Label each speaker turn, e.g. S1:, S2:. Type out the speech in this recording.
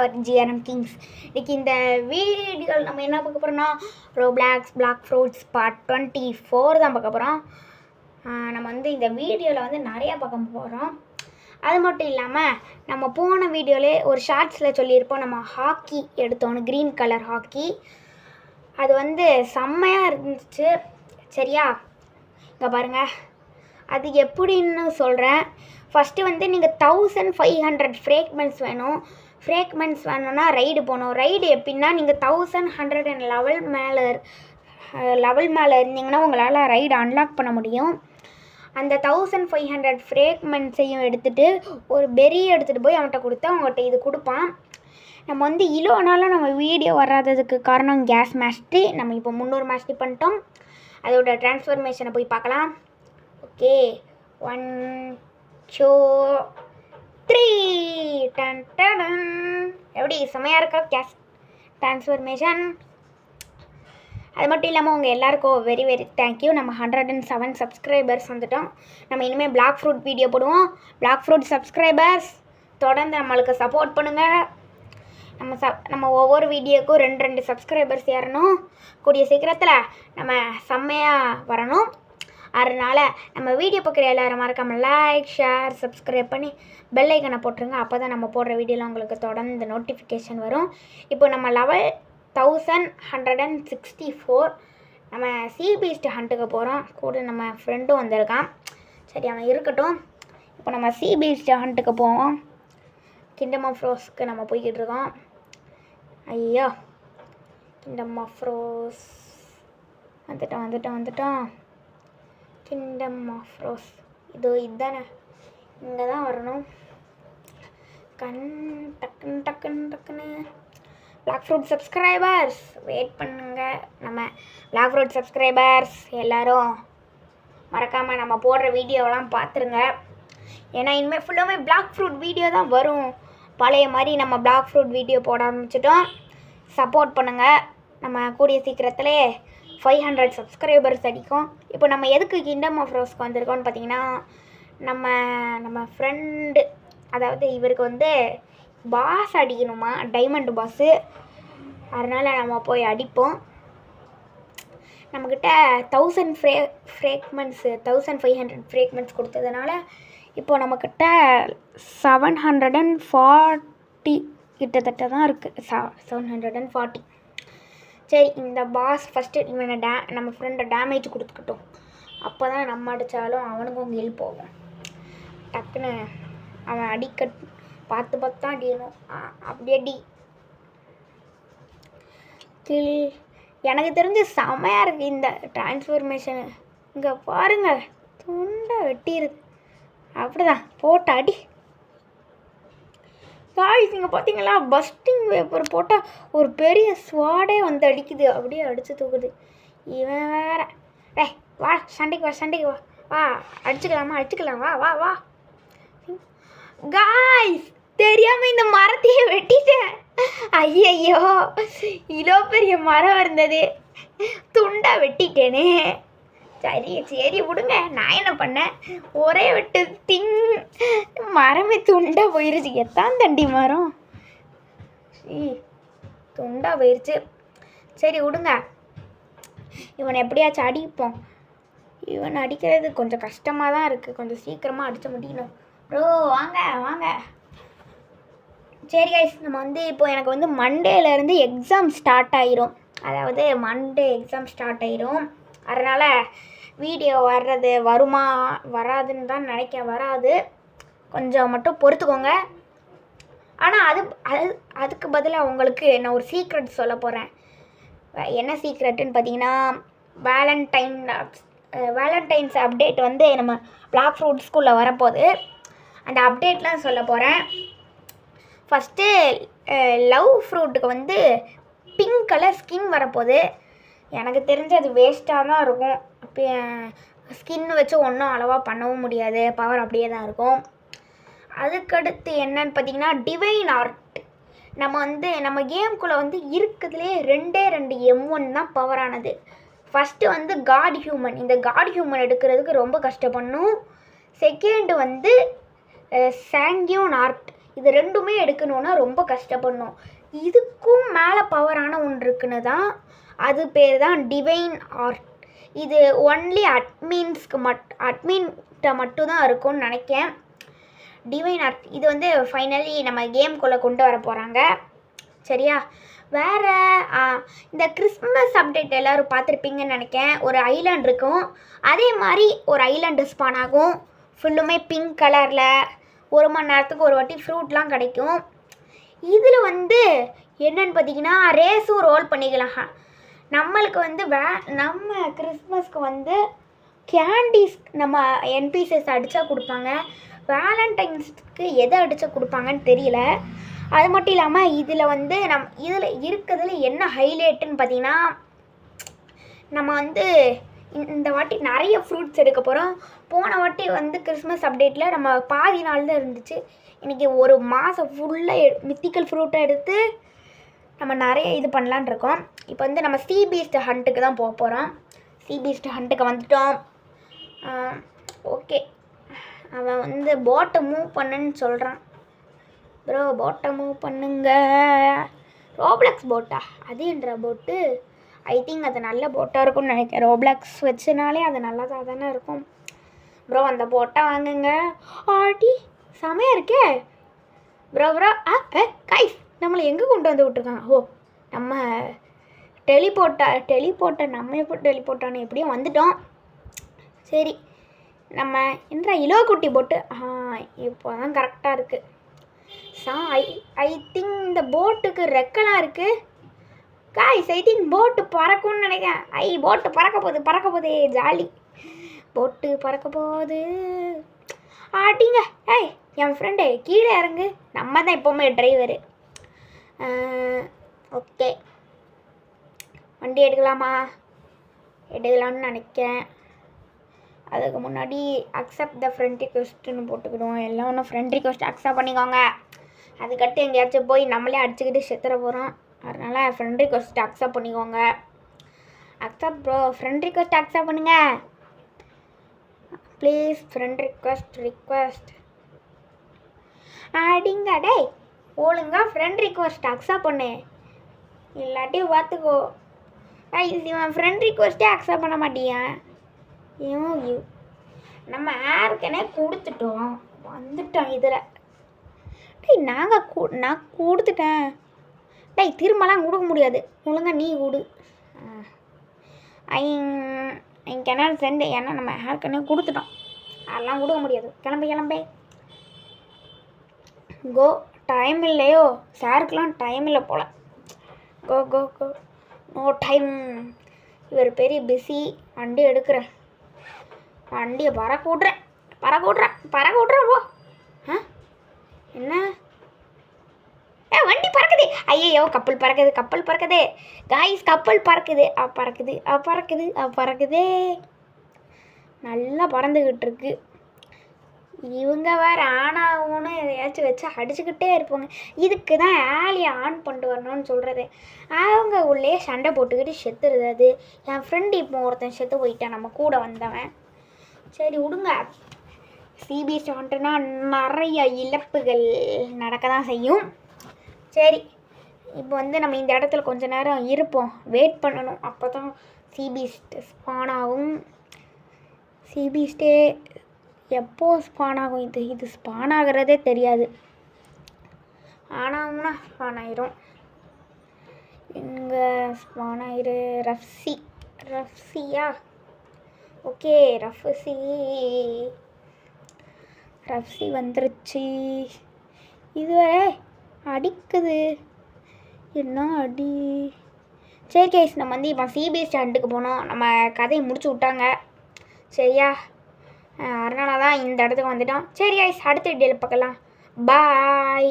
S1: Power GRM Kings. இன்றைக்கி இந்த வீடியோவில் நம்ம என்ன பார்க்க போகிறோம்னா ரோப்ளாக்ஸ் பிளாக் ஃப்ரூட்ஸ் பார்ட் 24 தான் பார்க்க போகிறோம். நம்ம வந்து இந்த வீடியோவில் வந்து நிறையா பார்க்க போகிறோம். அது மட்டும் இல்லாமல் நம்ம போன வீடியோவிலே ஒரு ஷார்ட்ஸில் சொல்லியிருப்போம் நம்ம ஹாக்கி எடுத்தோன்னு, க்ரீன் கலர் ஹாக்கி. அது வந்து செம்மையாக இருந்துச்சு. சரியா, இங்கே பாருங்கள், அது எப்படின்னு சொல்கிறேன். ஃபஸ்ட்டு வந்து நீங்கள் 1500 ஃப்ரேக்மெண்ட்ஸ் வேணும். ஃப்ரேக்மெண்ட்ஸ் வேணும்னா ரைடு போகணும். ரைடு எப்படின்னா நீங்கள் 1100 லெவல் மேலே இருந்தீங்கன்னா உங்களால் ரைடு அன்லாக் பண்ண முடியும். அந்த 1500 ஃப்ரேக்மெண்ட்ஸையும் எடுத்துகிட்டு ஒரு பெரியை எடுத்துகிட்டு போய் அவன்கிட்ட கொடுத்தா அவங்ககிட்ட இது கொடுப்பான். நம்ம வந்து இவ்வளோ நாளாக நம்ம வீடியோ வராததுக்கு காரணம் கேஸ் மாஸ்ட்ரி. நம்ம இப்போ 300 மாஸ்ட்ரி பண்ணிட்டோம். அதோட ட்ரான்ஸ்ஃபர்மேஷனை போய் பார்க்கலாம். Okay, 1 2 3 done done. எப்படி செமையாக இருக்கா கேஸ் ட்ரான்ஸ்ஃபர்மேஷன்? அது மட்டும் இல்லாமல் உங்கள் எல்லாருக்கும் வெரி வெரி தேங்க்யூ. நம்ம 107 சப்ஸ்கிரைபர்ஸ் வந்துட்டோம். நம்ம இனிமேல் பிளாக் ஃப்ரூட் வீடியோ போடுவோம். பிளாக் ஃப்ரூட் சப்ஸ்கிரைபர்ஸ் தொடர்ந்து நம்மளுக்கு சப்போர்ட் பண்ணுங்கள். நம்ம ஒவ்வொரு வீடியோக்கும் 2 சப்ஸ்கிரைபர்ஸ் ஏறணும். கூடிய சீக்கிரத்தில் நம்ம செம்மையாக வரணும். அதனால் நம்ம வீடியோ பார்க்குற எல்லோரும் மறக்காமல் லைக் ஷேர் சப்ஸ்கிரைப் பண்ணி பெல் ஐக்கனை போட்டுருங்க. அப்போ தான் நம்ம போடுற வீடியோவில் உங்களுக்கு தொடர்ந்து நோட்டிஃபிகேஷன் வரும். இப்போ நம்ம லெவல் 1164 நம்ம சீபீஸ்ட் ஹண்ட்டுக்கு போகிறோம். கூட நம்ம ஃப்ரெண்டும் வந்திருக்கான். சரி, அவன் இருக்கட்டும். இப்போ நம்ம சீபீஸ்ட் ஹண்ட்டுக்கு போவோம். கிங்டம் ஆஃப் ரோஸ்க்கு நம்ம போய்கிட்டு இருக்கோம். ஐயோ, கிங்டம் ஆஃப் ரோஸ் வந்துட்டோம். கிங்டம் ஆஃப் ரோஸ் இதுதானே, இங்கே தான் வரணும். டக்குன்னு பிளாக் ஃப்ரூட் சப்ஸ்கிரைபர்ஸ் வெயிட் பண்ணுங்க. நம்ம பிளாக் ஃப்ரூட் சப்ஸ்கிரைபர்ஸ் எல்லோரும் மறக்காமல் நம்ம போடுற வீடியோவெல்லாம் பார்த்துருங்க. ஏன்னா இனிமேல் ஃபுல்லாமே பிளாக் ஃப்ரூட் வீடியோ தான் வரும். பழைய மாதிரி நம்ம பிளாக் ஃப்ரூட் வீடியோ போட ஆரம்பிச்சிட்டோம். சப்போர்ட் பண்ணுங்கள். நம்ம கூடிய சீக்கிரத்திலே 500 சப்ஸ்கிரைபர்ஸ் அடிக்கும். இப்போ நம்ம எதுக்கு கிங்டம் ஆஃப் ரோஸ்க்கு வந்திருக்கோம்னு பார்த்தீங்கன்னா, நம்ம ஃப்ரெண்டு, அதாவது இவருக்கு வந்து பாஸ் அடிக்கணுமா, டைமண்ட் பாஸு. அதனால் நம்ம போய் அடிப்போம். நம்மக்கிட்ட 1000 ஃப்ரேக்மெண்ட்ஸு 1500 ஃப்ரேக்மெண்ட்ஸ் கொடுத்ததுனால இப்போ நம்மக்கிட்ட 740 கிட்டத்தட்ட தான் இருக்குது. 740. சரி, இந்த பாஸ் ஃபஸ்ட்டு இவனை நம்ம ஃப்ரெண்டை டேமேஜ் கொடுத்துக்கிட்டோம். அப்போ தான் நம்ம அடித்தாலும் அவனுக்கும் ஹெல்ப் போகும். டக்குன்னு அவன் பார்த்து தான் அடிக்கணும். அப்படி அடி எனக்கு தெரிஞ்சு செமையாக இருக்குது இந்த டிரான்ஸ்ஃபர்மேஷனு. இங்கே பாருங்கள், துண்டை வெட்டியிருக்கு. அப்படிதான் போட்ட அடி. காய்ஸ், இங்கே பார்த்தீங்களா, பஸ்டிங் பேப்பர் போட்டால் ஒரு பெரிய ஸ்வாடே வந்து அடிக்குது. அப்படியே அடித்து தூக்குது. இவன் வேற, வா சண்டைக்கு வா அடிச்சுக்கலாம் வா. காய்ஸ், தெரியாமல் இந்த மரத்தையே வெட்டிட்டேன். ஐயையோ, இவ்வளோ பெரிய மரம் இருந்தது, துண்டா வெட்டிட்டேனே. சரி விடுங்க, நான் என்ன பண்ணேன், ஒரே வெட்டு மரமே துண்டா போயிருச்சு. எத்தான் தண்டி மரம் துண்டா போயிருச்சு. சரி விடுங்க, இவனை எப்படியாச்சும் அடிப்போம். இவன் அடிக்கிறது கொஞ்சம் கஷ்டமாக தான் இருக்குது. கொஞ்சம் சீக்கிரமாக அடித்து முடியணும். ப்ரோ வாங்க. சரி கைஸ், நம்ம வந்து இப்போ எனக்கு வந்து மண்டேலேருந்து எக்ஸாம் ஸ்டார்ட் ஆயிரும். அதாவது மண்டே எக்ஸாம் ஸ்டார்ட் ஆயிரும். அதனால் வீடியோ வருமா வராதுன்னு தான் வராது. கொஞ்சம் மட்டும் பொறுத்துக்கோங்க. ஆனால் அதுக்கு பதிலாக உங்களுக்கு நான் ஒரு சீக்ரெட் சொல்ல போகிறேன். என்ன சீக்ரெட்டுன்னு பார்த்தீங்கன்னா, வேலண்டைன்ஸ் அப்டேட் வந்து நம்ம பிளாக் ஃப்ரூட் ஸ்கூலில் வரப்போகுது. அந்த அப்டேட்லாம் சொல்ல போகிறேன். ஃபஸ்ட்டு லவ் ஃப்ரூட்டுக்கு வந்து பிங்க் கலர் ஸ்கின் வரப்போகுது. எனக்கு தெரிஞ்சு அது வேஸ்ட்டாக தான் இருக்கும். ஸ்கின் வச்சு ஒன்றும் அளவாக பண்ணவும் முடியாது. பவர் அப்படியே தான் இருக்கும். அதுக்கடுத்து என்னன்னு பார்த்தீங்கன்னா, டிவைன் ஆர்ட். நம்ம கேம்குள்ளே வந்து இருக்கிறதுலே 2 M1 தான் பவரானது. ஃபஸ்ட்டு வந்து காட் ஹியூமன். இந்த காட் ஹியூமன் எடுக்கிறதுக்கு ரொம்ப கஷ்டப்படணும். செகண்டு வந்து சாங்கியூன் ஆர்ட். இது ரெண்டுமே எடுக்கணுன்னா ரொம்ப கஷ்டப்படணும். இதுக்கும் மேலே பவரான ஒன்று இருக்குன்னு தான், அது பேர் தான் டிவைன் ஆர்ட். இது ஒன்லி அட்மின்கிட்ட மட்டும் தான் இருக்கும்னு நினைக்கேன். டிவைன் ஆர்ட் இது வந்து ஃபைனலி நம்ம கேம்குள்ளே கொண்டு வர போகிறாங்க. சரியா? வேறு இந்த கிறிஸ்மஸ் அப்டேட் எல்லோரும் பார்த்துருப்பீங்கன்னு நினைக்கிறேன். ஒரு ஐலாண்ட் இருக்கும், அதே மாதிரி ஒரு ஐலாண்டு ஸ்பான் ஆகும். ஃபுல்லுமே பிங்க் கலரில் 1 மணி நேரத்துக்கு ஒரு வாட்டி ஃப்ரூட்லாம் கிடைக்கும். இதில் வந்து என்னென்னு பார்த்தீங்கன்னா ரேஸும் ரோல் பண்ணிக்கலாம். நம்மளுக்கு வந்து நம்ம கிறிஸ்மஸ்க்கு வந்து கேண்டீஸ் நம்ம என்பிசிஎஸ் அடித்தா கொடுப்பாங்க. வேலண்டைன்ஸ்க்கு எதை அடித்தா கொடுப்பாங்கன்னு தெரியல. அது மட்டும் இல்லாமல் இதில் வந்து இதில் இருக்கிறதுல என்ன ஹைலைட்டுன்னு பார்த்தீங்கன்னா, நம்ம வந்து இந்த வாட்டி நிறைய ஃப்ரூட்ஸ் எடுக்க போகிறோம். போன வாட்டி வந்து கிறிஸ்மஸ் அப்டேட்டில் நம்ம பாதி நாள் தான் இருந்துச்சு. இன்றைக்கி ஒரு மாதம் ஃபுல்லாக மித்திக்கல் ஃப்ரூட்டை எடுத்து நம்ம நிறைய இது பண்ணலான் இருக்கோம். இப்போ வந்து நம்ம சீ பீஸ்ட் ஹண்ட்டுக்கு தான் போக போகிறோம். சீ பீஸ்ட் ஹண்ட்டுக்கு வந்துட்டோம். ஓகே, அவன் வந்து போட்டை மூவ் பண்ணுன்னு சொல்கிறான். ப்ரோ போட்டை மூவ் பண்ணுங்க. ரோப்ளாக்ஸ் போட்டா? அது என்ற போட்டு? ஐ திங்க் அது நல்ல போட்டாக இருக்கும்னு நினைக்கிறேன். ரோப்ளாக்ஸ் வச்சுனாலே அது நல்லதாக தானே இருக்கும். ப்ரோ அந்த போட்டை வாங்குங்க. ஆடி செமையாக இருக்கே ப்ரோ. கைஸ் நம்மளை எங்கே கொண்டு வந்து விட்ருக்காங்க? ஓ, நம்ம டெலிபோர்ட்டை நம்ம எப்போ டெலிபோர்ட்டானு எப்படியும் வந்துட்டோம். சரி, நம்ம என்ற இலோக்குட்டி போட்டு இப்போ தான் கரெக்டாக இருக்குது. ஐ திங்க் இந்த போட்டுக்கு ரெக்கலாம் இருக்குது. காய்ஸ் ஐ திங்க் போட்டு பறக்கும்னு நினைக்கிறேன். போட்டு பறக்க போகுது ஜாலி. போட்டு பறக்க போகுது. ஆட்டிங்க. என் ஃப்ரெண்டு கீழே இறங்கு. நம்ம தான் எப்போவுமே டிரைவரு. ஓகே, வண்டி எடுக்கலாமா? எடுக்கலான்னு நினைக்கிறேன். அதுக்கு முன்னாடி அக்செப்ட் த ஃப்ரெண்ட் ரிக்வெஸ்ட்டுன்னு போட்டுக்கிடுவோம். எல்லாம் ஒன்றும் ஃப்ரெண்ட் ரிக்வெஸ்ட் அக்செப்ட் பண்ணிக்கோங்க. அதுக்கடுத்து எங்கேயாச்சும் போய் நம்மளே அடிச்சுக்கிட்டு செத்துற போகிறோம். அதனால் ஃப்ரெண்ட் ரிக்வெஸ்ட் அக்செப்ட் பண்ணிக்கோங்க. Accept bro, friend request accept பண்ணுங்க ப்ளீஸ். ஃப்ரெண்ட் ரிக்வெஸ்ட் ஆடிங்க. டே ஒழுங்கா ஃப்ரெண்ட் ரிக்வெஸ்ட் அக்செப்ட் பண்ணு, இல்லாட்டி பார்த்துக்கோ. இவன் ஃப்ரெண்ட் ரிக்வெஸ்ட்டே அக்செப்ட் பண்ண மாட்டியா? நம்ம யாருக்குனே கொடுத்துட்டோம், வந்துட்டோம் இதில். நான் கொடுத்துட்டேன். திரும்பலாம் கொடுக்க முடியாது. ஒழுங்கா நீ கொடு. கேனான் சென்ட். ஏன்னா நம்ம யாருக்குனே கொடுத்துட்டோம், அதெல்லாம் கொடுக்க முடியாது. கிளம்பே. கோ. டைம் இல்லையோ சாருக்கெலாம் டைம் இல்லை போல். கோ. No time. இவர் பெரிய பிஸி. வண்டி எடுக்கிறேன். வண்டியை பறக்க விட்றேன் போ. என்ன வண்டி பறக்குது? ஐயோ கப்பல் பறக்குது காய்ஸ். கப்பல் பறக்குது. நல்லா பறந்துக்கிட்டு இருக்கு. இவங்க வேறு ஆனாகும்னு எதையாச்சும் வச்சு அடிச்சுக்கிட்டே இருப்பாங்க. இதுக்கு தான் ஆலியை ஆன் பண்ணிட்டு வரணும்னு சொல்கிறது. அவங்க உள்ளே சண்டை போட்டுக்கிட்டு செத்துருது. அது என் ஃப்ரெண்டு இப்போ ஒருத்தன் செத்து போயிட்டான், நம்ம கூட வந்தவன். சரி விடுங்க. சிபிஎஸ்சி வந்துட்டுனா நிறைய இழப்புகள் நடக்க தான் செய்யும். சரி, இப்போ வந்து நம்ம இந்த இடத்துல கொஞ்ச நேரம் இருப்போம், வெயிட் பண்ணணும். அப்போ தான் சிபிஎஸ்டி ஸ்பான் ஆகும். சிபிஎஸ்டே எப்போ ஸ்பான் ஆகும்? இது ஸ்பான் ஆகிறதே தெரியாது. ஆனாங்கன்னா ஸ்பான் ஆயிரும். இங்கே ஸ்பான் ஆயிரு. ரஃப்சியா? ஓகே, ரஃப்சி வந்துருச்சு. இதுவரை அடிக்குது, என்ன அடி. சரி கைஸ், நம்ம வந்து இப்போ சிபிஎஸ்சி ஹண்ட்டுக்கு போனோம். நம்ம கதையை முடிச்சு விட்டாங்க. சரியா? அதனால தான் இந்த இடத்துக்கு வந்துட்டோம். சரி கைஸ், அடுத்த வீடியோவில் பார்க்கலாம். பாய்.